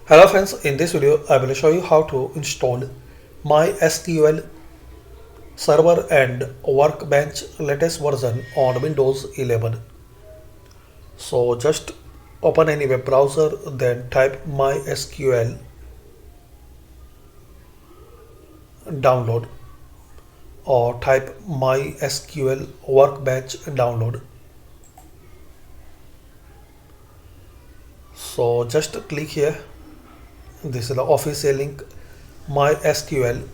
Hello friends, in this video I will show you how to install MySQL Server and Workbench latest version on Windows 11. So just open any web browser, then type MySQL download or type MySQL Workbench download. So just click here. This is the official link MySQL.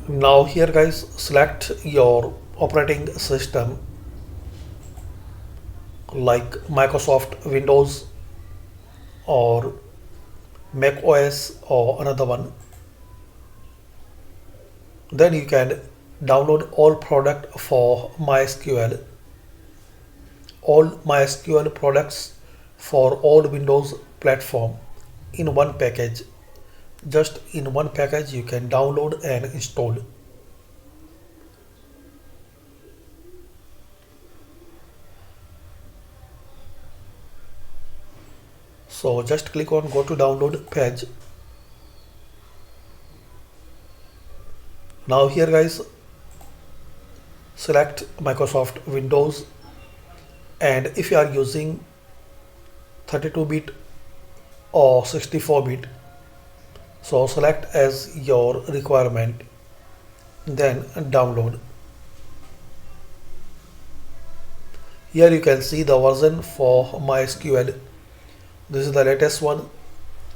Now here guys, select your operating system like Microsoft Windows or Mac OS or another one. Then you can download all product for MySQL, all MySQL products for all Windows platform in one package. Just in one package you can download and install. So just click on go to download page. Now here guys, select Microsoft Windows, and if you are using 32-bit or 64-bit, so select as your requirement, then download. Here you can see the version for MySQL. This is the latest one,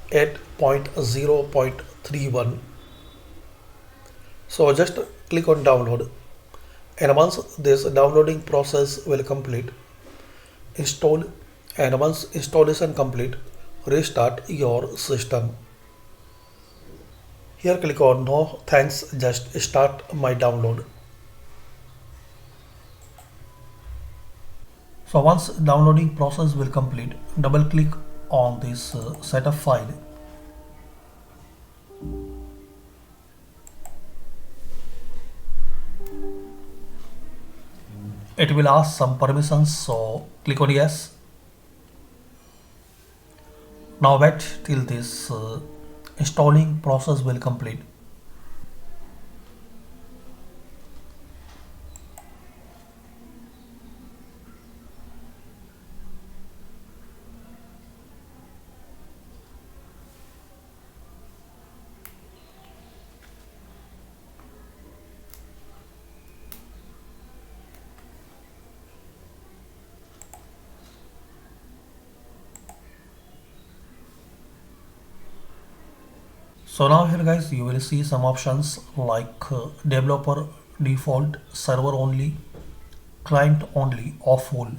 8.0.31. So just click on download, and once this downloading process will complete, install, and once installation complete, restart your system. Here click on no thanks, just start my download. So once downloading process will complete, double click on this setup file. It will ask some permissions, so click on yes. Now wait till this installing process will complete. So now here guys, you will see some options like developer default, server only, client only or full.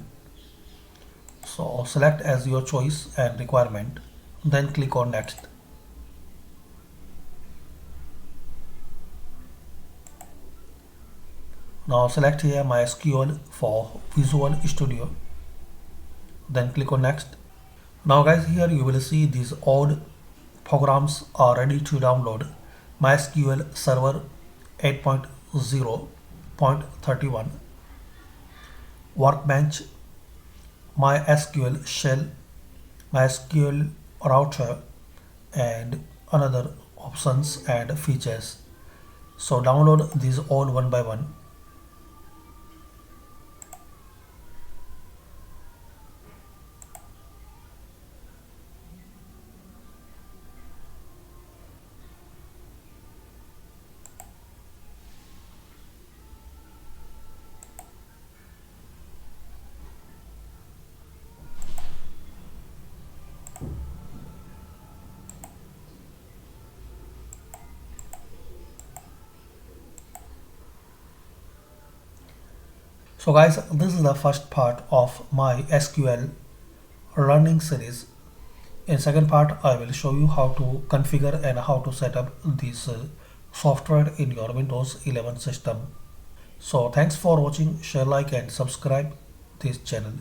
So select as your choice and requirement, then click on next. Now select here MySQL for Visual Studio, then click on next. Now guys, here you will see these all programs are ready to download: MySQL Server 8.0.31, Workbench, MySQL Shell, MySQL Router, and another options and features. So download these all one by one. So guys, this is the first part of my SQL learning series. In second part, I will show you how to configure and how to set up this software in your Windows 11 system. So thanks for watching. Share, like and subscribe this channel.